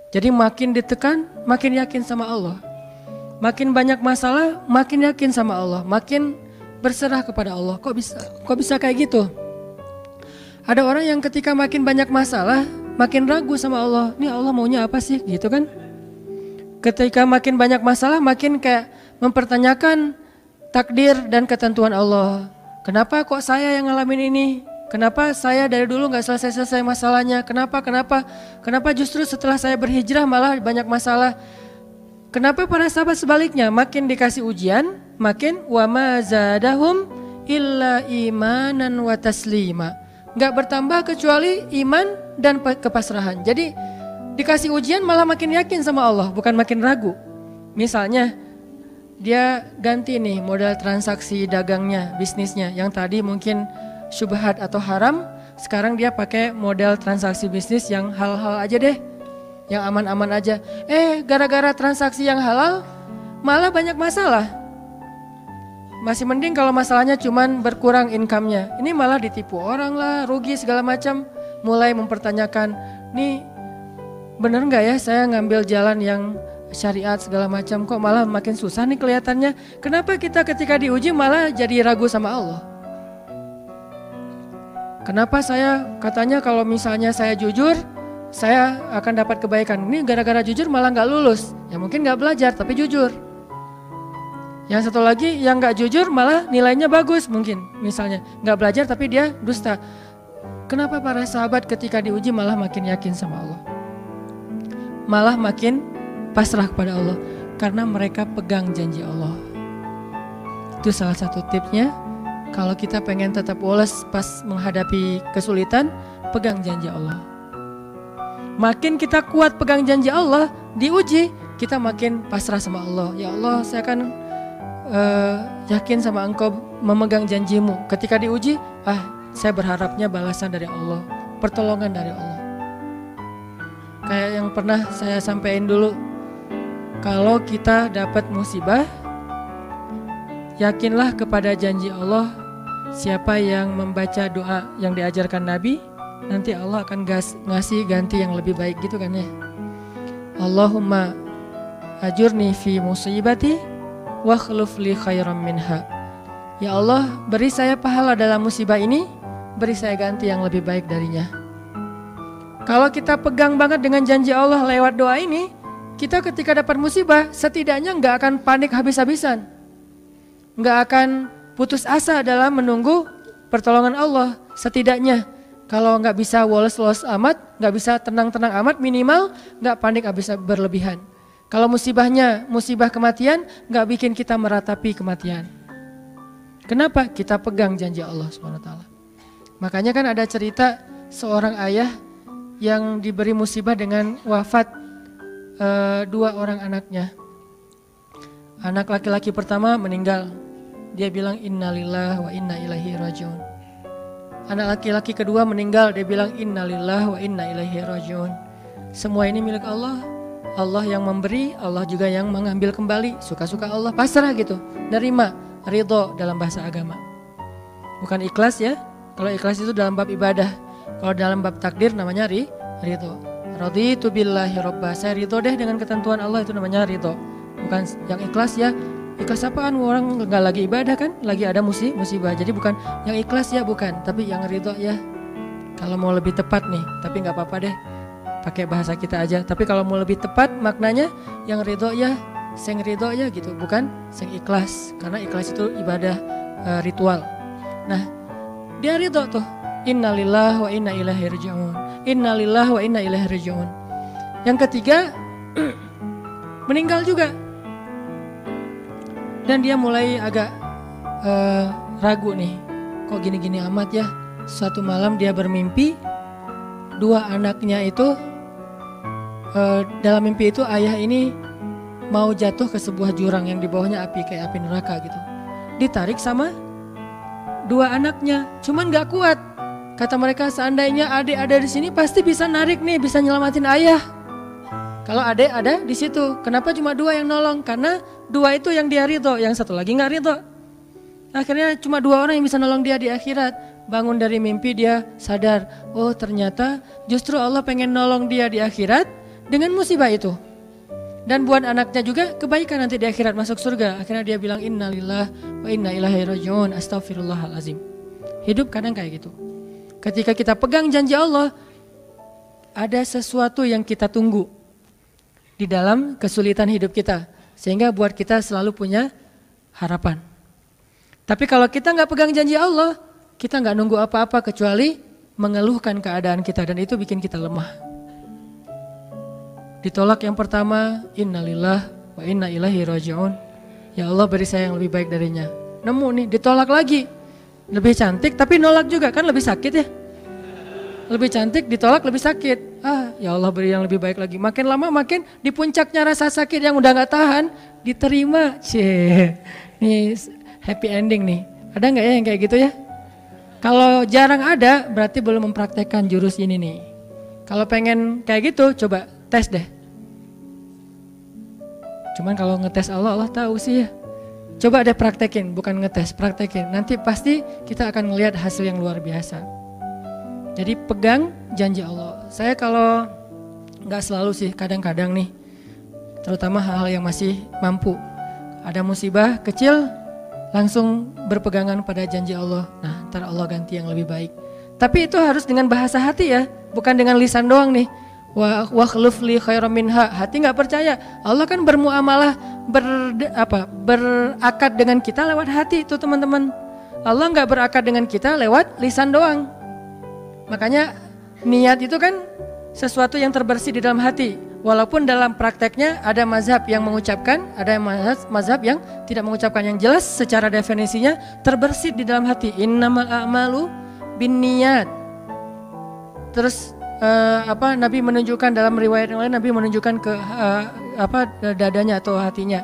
Jadi makin ditekan, makin yakin sama Allah. Makin banyak masalah, makin yakin sama Allah. Makin berserah kepada Allah. Kok bisa kayak gitu? Ada orang yang ketika makin banyak masalah, makin ragu sama Allah. Ini Allah maunya apa sih? Gitu kan? Ketika makin banyak masalah, makin kayak mempertanyakan takdir dan ketentuan Allah. Kenapa kok saya yang ngalamin ini? Kenapa saya dari dulu gak selesai-selesai masalahnya? Kenapa justru setelah saya berhijrah malah banyak masalah? Kenapa para sahabat sebaliknya? Makin dikasih ujian, makin wa ma zadahum illa imanan wa taslima. Gak bertambah kecuali iman dan kepasrahan. Jadi dikasih ujian malah makin yakin sama Allah, bukan makin ragu. Misalnya dia ganti nih model transaksi dagangnya, bisnisnya. Yang tadi mungkin syubhat atau haram, sekarang dia pakai model transaksi bisnis yang halal aja deh, yang aman-aman aja. Gara-gara transaksi yang halal malah banyak masalah. Masih mending kalau masalahnya cuman berkurang income-nya. Ini malah ditipu orang lah, rugi segala macam. Mulai mempertanyakan, nih bener gak ya saya ngambil jalan yang syariat segala macam, kok malah makin susah nih kelihatannya. Kenapa kita ketika diuji malah jadi ragu sama Allah? Kenapa saya katanya kalau misalnya saya jujur, saya akan dapat kebaikan. Ini gara-gara jujur malah gak lulus. Ya mungkin gak belajar tapi jujur. Yang satu lagi yang gak jujur malah nilainya bagus mungkin. Misalnya gak belajar tapi dia dusta. Kenapa para sahabat ketika diuji malah makin yakin sama Allah? Malah makin pasrah kepada Allah. Karena mereka pegang janji Allah. Itu salah satu tipsnya. Kalau kita pengen tetap woles pas menghadapi kesulitan, pegang janji Allah. Makin kita kuat pegang janji Allah, diuji, kita makin pasrah sama Allah. Ya Allah, saya akan yakin sama Engkau memegang janjimu. Ketika diuji, saya berharapnya balasan dari Allah, pertolongan dari Allah. Kayak yang pernah saya sampaikan dulu, kalau kita dapat musibah, yakinlah kepada janji Allah. Siapa yang membaca doa yang diajarkan Nabi, nanti Allah akan ngasih ganti yang lebih baik gitu kan ya. Allahumma ajurni fi musibati wa khluf li khairan minha. Ya Allah, beri saya pahala dalam musibah ini, beri saya ganti yang lebih baik darinya. Kalau kita pegang banget dengan janji Allah lewat doa ini, kita ketika dapat musibah setidaknya gak akan panik habis-habisan, gak akan putus asa dalam menunggu pertolongan Allah. Setidaknya kalau nggak bisa woles-woles amat, nggak bisa tenang-tenang amat, minimal nggak panik habis berlebihan. Kalau musibahnya musibah kematian, nggak bikin kita meratapi kematian. Kenapa? Kita pegang janji Allah SWT. Makanya kan ada cerita seorang ayah yang diberi musibah dengan wafat 2 orang anaknya. Anak laki-laki pertama meninggal. Dia bilang innalillahi wa inna ilaihi rajiun. Anak laki-laki kedua meninggal, dia bilang innalillahi wa inna ilaihi rajiun. Semua ini milik Allah. Allah yang memberi, Allah juga yang mengambil kembali. Suka-suka Allah, pasrah gitu. Nerima, ridho dalam bahasa agama. Bukan ikhlas ya. Kalau ikhlas itu dalam bab ibadah. Kalau dalam bab takdir namanya ridho. Raditu billahi robba. Saya ridho deh dengan ketentuan Allah, itu namanya ridho. Bukan yang ikhlas ya. Ikhlas apaan? Orang gak lagi ibadah kan, lagi ada musibah. Jadi bukan yang ikhlas ya, bukan, tapi yang ridho ya. Kalau mau lebih tepat nih, tapi gak apa-apa deh, pakai bahasa kita aja. Tapi kalau mau lebih tepat maknanya yang ridho ya, sing ridho ya gitu, bukan sing ikhlas. Karena ikhlas itu ibadah ritual. Nah, dia ridho tuh. Innalillahi wa inna ilaihi rajiun. Innalillahi wa inna ilaihi rajiun. Yang ketiga meninggal juga. Dan dia mulai agak ragu nih, kok gini-gini amat ya. Suatu malam dia bermimpi, 2 anaknya itu, dalam mimpi itu ayah ini mau jatuh ke sebuah jurang yang di bawahnya api, kayak api neraka gitu. Ditarik sama 2 anaknya, cuman gak kuat. Kata mereka, seandainya adik ada di sini pasti bisa narik nih, bisa nyelamatin ayah. Kalau adik ada di situ, kenapa cuma 2 yang nolong? Karena 2 itu yang dia ridho, yang satu lagi nggak ridho. Akhirnya cuma 2 orang yang bisa nolong dia di akhirat. Bangun dari mimpi dia sadar, oh ternyata justru Allah pengen nolong dia di akhirat dengan musibah itu. Dan buat anaknya juga kebaikan nanti di akhirat masuk surga. Akhirnya dia bilang innalillah wa inna ilaihi rajiun, astaghfirullahalazim. Hidup kadang kayak gitu. Ketika kita pegang janji Allah, ada sesuatu yang kita tunggu di dalam kesulitan hidup kita. Sehingga buat kita selalu punya harapan. Tapi kalau kita nggak pegang janji Allah, kita nggak nunggu apa-apa kecuali mengeluhkan keadaan kita. Dan itu bikin kita lemah. Ditolak yang pertama, innalillah wa inna ilaihi rajiun. Ya Allah beri saya yang lebih baik darinya. Nemu nih, ditolak lagi. Lebih cantik tapi nolak juga, kan lebih sakit ya. Lebih cantik ditolak lebih sakit. Ya Allah beri yang lebih baik lagi. Makin lama makin di puncaknya rasa sakit yang udah gak tahan, diterima. Nih happy ending nih. Ada gak ya yang kayak gitu ya? Kalau jarang ada berarti belum mempraktekkan jurus ini nih. Kalau pengen kayak gitu coba tes deh. Cuman kalau ngetes Allah tahu sih ya. Coba deh praktekin, bukan ngetes, praktekin. Nanti pasti kita akan ngelihat hasil yang luar biasa. Jadi pegang janji Allah. Saya kalau nggak selalu sih, kadang-kadang nih, terutama hal-hal yang masih mampu. Ada musibah kecil, langsung berpegangan pada janji Allah. Nah, ntar Allah ganti yang lebih baik. Tapi itu harus dengan bahasa hati ya, bukan dengan lisan doang nih. Wa khluf li khairam minha. Hati nggak percaya. Allah kan bermuamalah berakad dengan kita lewat hati itu teman-teman. Allah nggak berakad dengan kita lewat lisan doang. Makanya niat itu kan sesuatu yang terbersih di dalam hati. Walaupun dalam prakteknya ada mazhab yang mengucapkan, ada mazhab yang tidak mengucapkan. Yang jelas secara definisinya terbersih di dalam hati. Innamal a'malu binniyat. Terus Nabi menunjukkan dalam riwayat yang lain, Nabi menunjukkan ke dadanya atau hatinya.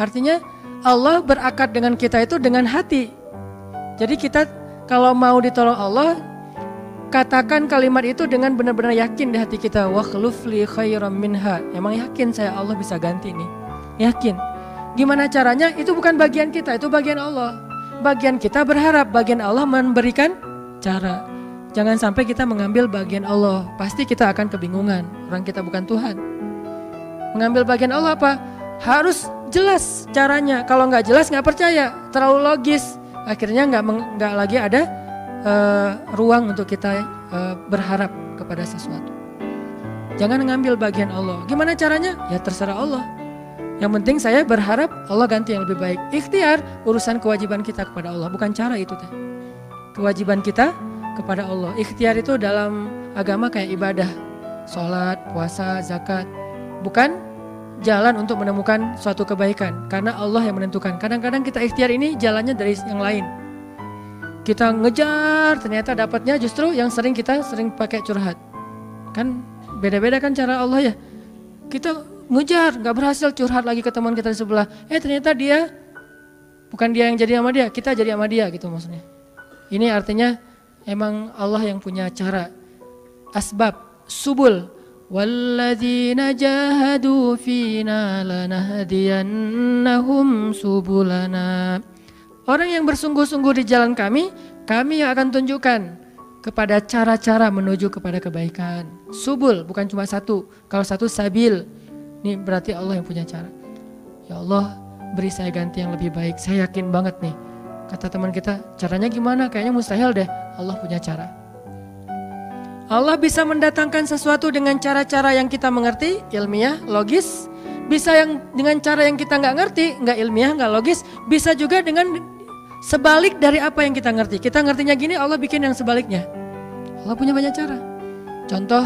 Artinya Allah berakad dengan kita itu dengan hati. Jadi kita kalau mau ditolong Allah, katakan kalimat itu dengan benar-benar yakin di hati kita. Wa khluf li khairam minha. Emang yakin saya Allah bisa ganti nih. Yakin. Gimana caranya? Itu bukan bagian kita, itu bagian Allah. Bagian kita berharap, bagian Allah memberikan cara. Jangan sampai kita mengambil bagian Allah. Pasti kita akan kebingungan. Orang kita bukan Tuhan. Mengambil bagian Allah apa? Harus jelas caranya. Kalau nggak jelas nggak percaya. Terlalu logis. Akhirnya nggak lagi ada ruang untuk kita berharap kepada sesuatu. Jangan mengambil bagian Allah. Gimana caranya? Ya terserah Allah. Yang penting saya berharap Allah ganti yang lebih baik. Ikhtiar urusan kewajiban kita kepada Allah. Bukan cara itu teh. Kewajiban kita kepada Allah. Ikhtiar itu dalam agama kayak ibadah, sholat, puasa, zakat. Bukan jalan untuk menemukan suatu kebaikan, karena Allah yang menentukan. Kadang-kadang kita ikhtiar ini jalannya dari yang lain. Kita ngejar, ternyata dapatnya justru yang sering pakai curhat. Kan beda-beda kan cara Allah ya. Kita ngejar, gak berhasil, curhat lagi ke teman kita di sebelah. Ternyata dia, bukan dia yang jadi sama dia, kita jadi sama dia gitu maksudnya. Ini artinya emang Allah yang punya cara, asbab, subul. Walladzina jahadu fina lanahdiyannahum subulana. Orang yang bersungguh-sungguh di jalan kami yang akan tunjukkan kepada cara-cara menuju kepada kebaikan. Subul, bukan cuma satu. Kalau satu sabil, ini berarti Allah yang punya cara. Ya Allah, beri saya ganti yang lebih baik. Saya yakin banget nih. Kata teman kita, caranya gimana? Kayaknya mustahil deh. Allah punya cara. Allah bisa mendatangkan sesuatu dengan cara-cara yang kita mengerti, ilmiah, logis. Bisa yang dengan cara yang kita nggak ngerti, nggak ilmiah, nggak logis. Bisa juga dengan sebalik dari apa yang kita ngerti. Kita ngertinya gini, Allah bikin yang sebaliknya. Allah punya banyak cara. Contoh,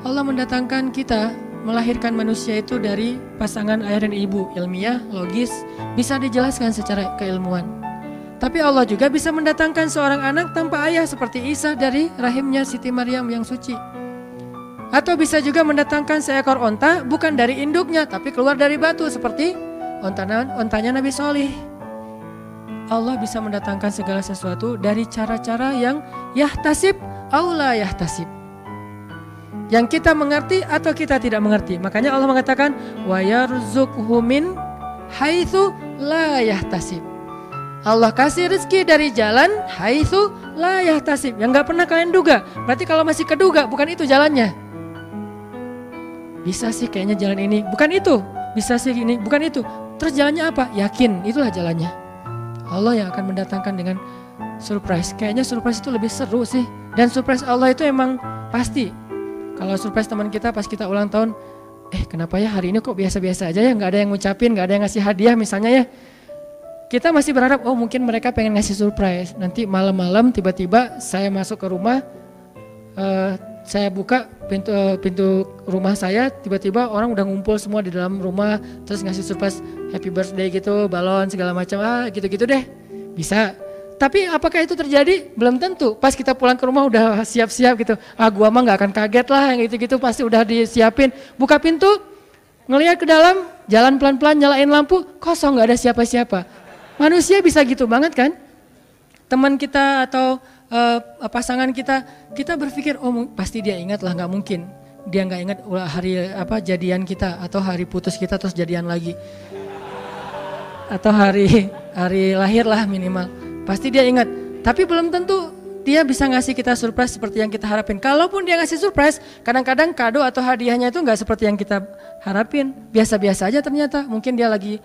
Allah mendatangkan kita, melahirkan manusia itu dari pasangan ayah dan ibu. Ilmiah, logis, bisa dijelaskan secara keilmuan. Tapi Allah juga bisa mendatangkan seorang anak tanpa ayah seperti Isa dari rahimnya Siti Maryam yang suci. Atau bisa juga mendatangkan seekor onta bukan dari induknya tapi keluar dari batu seperti ontanya Nabi Solih. Allah bisa mendatangkan segala sesuatu dari cara-cara yang yahtasib au la yahtasib. Yang kita mengerti atau kita tidak mengerti. Makanya Allah mengatakan wa yarzuqhu min haitsu la yahtasib. Allah kasih rezeki dari jalan haitsu la yahtasib, yang gak pernah kalian duga. Berarti kalau masih keduga bukan itu jalannya. bisa sih kayaknya jalan ini, bukan itu. Bisa sih ini, bukan itu. Terus jalannya apa? Yakin, itulah jalannya. Allah yang akan mendatangkan dengan surprise. Kayaknya surprise itu lebih seru sih. Dan surprise Allah itu emang pasti. Kalau surprise teman kita pas kita ulang tahun, kenapa ya hari ini kok biasa-biasa aja ya, nggak ada yang ngucapin, nggak ada yang ngasih hadiah misalnya ya. Kita masih berharap, mungkin mereka pengen ngasih surprise. Nanti malam-malam tiba-tiba saya masuk ke rumah, saya buka pintu rumah saya, tiba-tiba orang udah ngumpul semua di dalam rumah, terus ngasih surprise happy birthday gitu, balon segala macam, gitu-gitu deh. Bisa. Tapi apakah itu terjadi? Belum tentu. Pas kita pulang ke rumah udah siap-siap gitu. Gua mah nggak akan kaget lah, yang gitu-gitu pasti udah disiapin. Buka pintu, ngelihat ke dalam, jalan pelan-pelan, nyalain lampu, kosong, nggak ada siapa-siapa. Manusia bisa gitu banget kan? Teman kita atau pasangan kita berpikir pasti dia ingat lah, nggak mungkin dia nggak ingat hari jadian kita atau hari putus kita terus jadian lagi atau hari lahir lah minimal, pasti dia ingat. Tapi belum tentu dia bisa ngasih kita surprise seperti yang kita harapin. Kalaupun dia ngasih surprise, kadang-kadang kado atau hadiahnya itu nggak seperti yang kita harapin, biasa-biasa aja ternyata. Mungkin dia lagi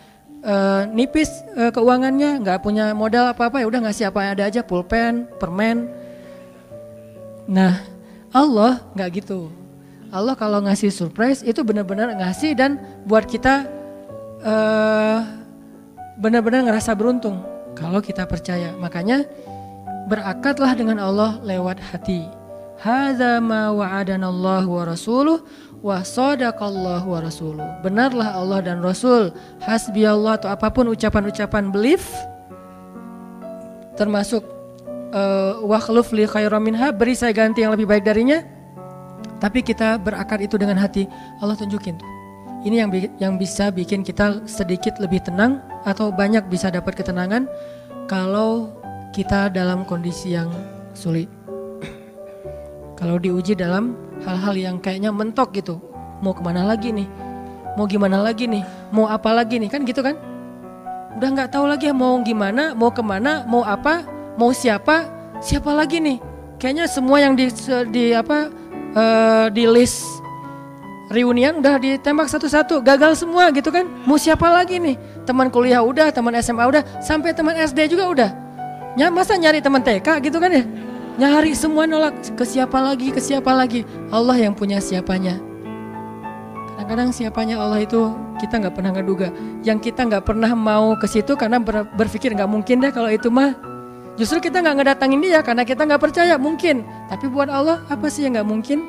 nipis keuangannya, nggak punya modal apa-apa, ya udah ngasih apa yang ada aja, pulpen, permen. Nah, Allah nggak gitu. Allah kalau ngasih surprise itu benar-benar ngasih dan buat kita benar-benar ngerasa beruntung kalau kita percaya. Makanya berakatlah dengan Allah lewat hati. Hadza ma wa'adanallahu wa rasuluh wa sadaqallahu wa rasuluh. Benarlah Allah dan Rasul. Hasbiyallah atau apapun ucapan-ucapan belief, termasuk wa khluf li khairam minha, beri saya ganti yang lebih baik darinya. Tapi kita berakad itu dengan hati. Allah tunjukin tuh. Ini yang bisa bikin kita sedikit lebih tenang atau banyak bisa dapat ketenangan kalau kita dalam kondisi yang sulit. Kalau diuji dalam hal-hal yang kayaknya mentok gitu, mau kemana lagi nih, mau gimana lagi nih, mau apa lagi nih, kan gitu kan? Udah nggak tahu lagi mau gimana, mau kemana, mau apa, mau siapa lagi nih? Kayaknya semua yang di list reunian udah ditembak satu-satu, gagal semua gitu kan? Mau siapa lagi nih? Teman kuliah udah, teman SMA udah, sampai teman SD juga udah. Masa nyari teman TK gitu kan ya? Nyari semua nolak, ke siapa lagi? Allah yang punya siapanya. Kadang-kadang siapanya Allah itu kita nggak pernah ngeduga. Yang kita nggak pernah mau ke situ karena berpikir nggak mungkin deh kalau itu mah. Justru kita nggak ngedatangin dia karena kita nggak percaya mungkin. Tapi buat Allah apa sih yang nggak mungkin?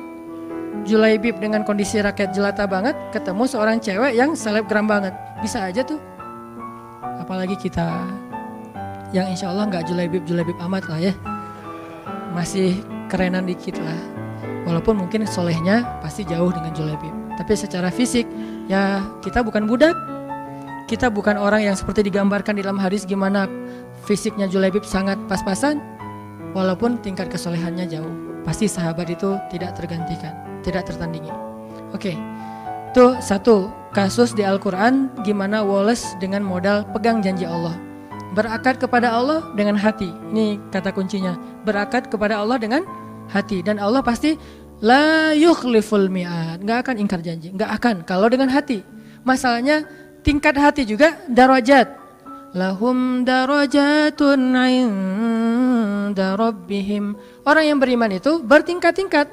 Julaibib dengan kondisi rakyat jelata banget ketemu seorang cewek yang selebgram banget, bisa aja tuh. Apalagi kita yang insya Allah nggak julaibib amat lah ya. Masih kerenan dikit lah. Walaupun mungkin solehnya pasti jauh dengan Julaibib. Tapi secara fisik ya kita bukan budak. Kita bukan orang yang seperti digambarkan di dalam hadis gimana fisiknya Julaibib sangat pas-pasan. Walaupun tingkat kesolehannya jauh. Pasti sahabat itu tidak tergantikan, tidak tertandingi. Oke. Itu satu kasus di Al-Quran gimana Wallace dengan modal pegang janji Allah. Berakad kepada Allah dengan hati. Ini kata kuncinya. Berakad kepada Allah dengan hati. Dan Allah pasti la yukhliful mi'ad. Gak akan ingkar janji. Gak akan. Kalau dengan hati. Masalahnya tingkat hati juga darajat. Lahum darajatun inda rabbihim. Orang yang beriman itu bertingkat-tingkat.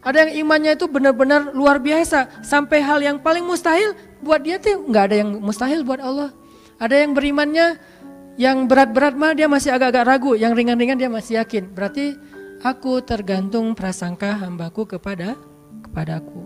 Ada yang imannya itu benar-benar luar biasa. Sampai hal yang paling mustahil buat dia tuh gak ada yang mustahil buat Allah. Ada yang berimannya yang berat-berat mah dia masih agak-agak ragu, yang ringan-ringan dia masih yakin. Berarti aku tergantung prasangka hambaku kepadaku.